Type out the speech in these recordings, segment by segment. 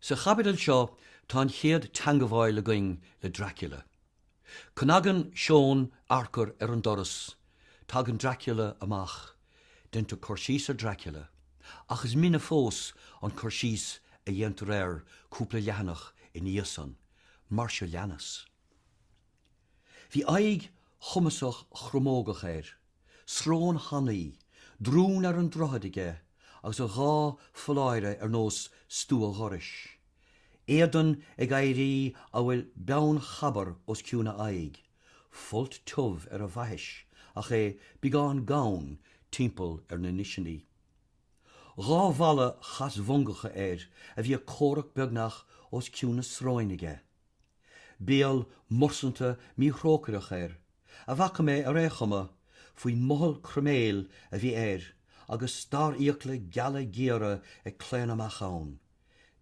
Sa Caibidil seo tá an chéad teangmháil le going le Dracula. Canagan Seán arcar an doras, tag an Dracula amach, dinta corsís Dracula, ach is mina fós an corsís a dhéantar cúpla leanach in Íosan, mar se leanas. Bhí aig chumasach chromógach srón hanaí, drún an drochadige, agus a gá foláire nós stúa ghoris. Éadan ag éirí a bhfuil bean chabar os ciúna aig, fult tuv a bhaithis, ach bigán gán timpeall na nisinaí. Gá bhalla chas bhungacha a bhí córach beagnach os ciúna sráinige. Béal morsanta mí chrócarach a bhacha mé a réchama, faoi mohol cruméil a bhí agus star íocle gala géara ag cléan amach ann.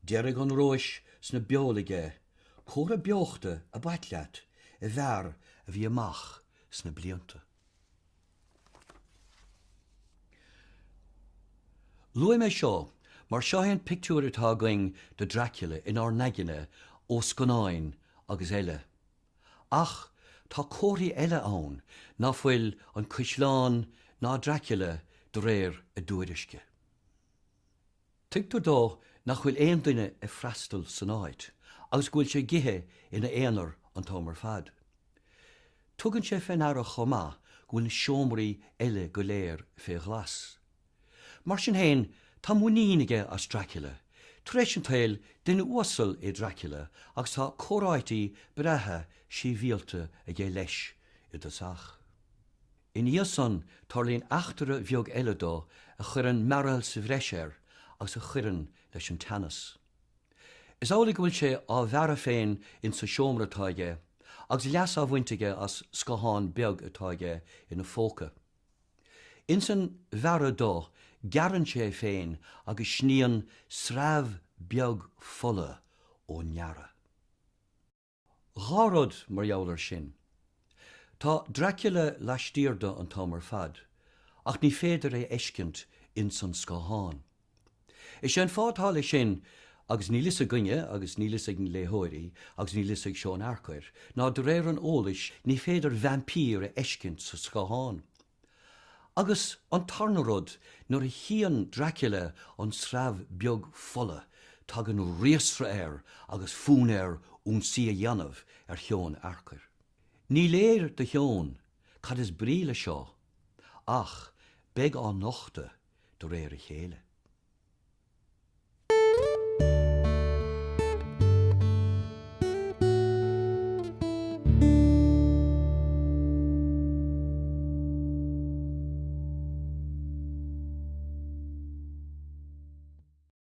Deireg an rois sna beolige, córa beochta a baitleat, a bhar a bhí amach sna blianta. Luaim é seo, mar seo hen pictiúr atá going de Dracula in ar neigine ó sconáin agus eile. Ach, tá cóirí eile ann, ná fuil an cuisleán ná Dracula do réir a dúiriske. Tuigtar dó nach bhfuil éon duine a freastal san áit, agus gúil sé githe ina éonar an támar fad. Tugann sé féin ar a chomá gúil seomraí eile go léir fé glas. Mar sin héin tá muíige as Dracula, treéis an tail duine uasal Dracula agus tá córáití brethe sí bhíalta a ggé leis I do sach. In Íosan tar líon achtere bheog eile dó a chuireann mearil sa bhreiséir agus a chuireann leis an tanas. Is álaigh bhfuil sé á bhera féin in sa seomra atáige, agus leas á bhaintige as scaháin beag atáige ina fóca. In san bhera dó garan sé féin agus sníon sreabh beag fola ó neara. Gharod mar jouler sin. Tá Dracula leistíorda an támar fad, ach ní féidir éiscint in san scaháin. Is sé an fádthála sin agus ní lis a gunne agus ní lis ag an léthóirí agus ní lis ag Seán arcair, ná do réir an ólais ní féidir vampír éiscint sa scaháin. Agus an tarnarod nuair a hían Dracula an sreabh beag fola, tag an riasra agus fún ún si a dhéanamh Seán arcair. Ní léir de Seán cad is bríle seo, ach beg á nochta do réir a chéile.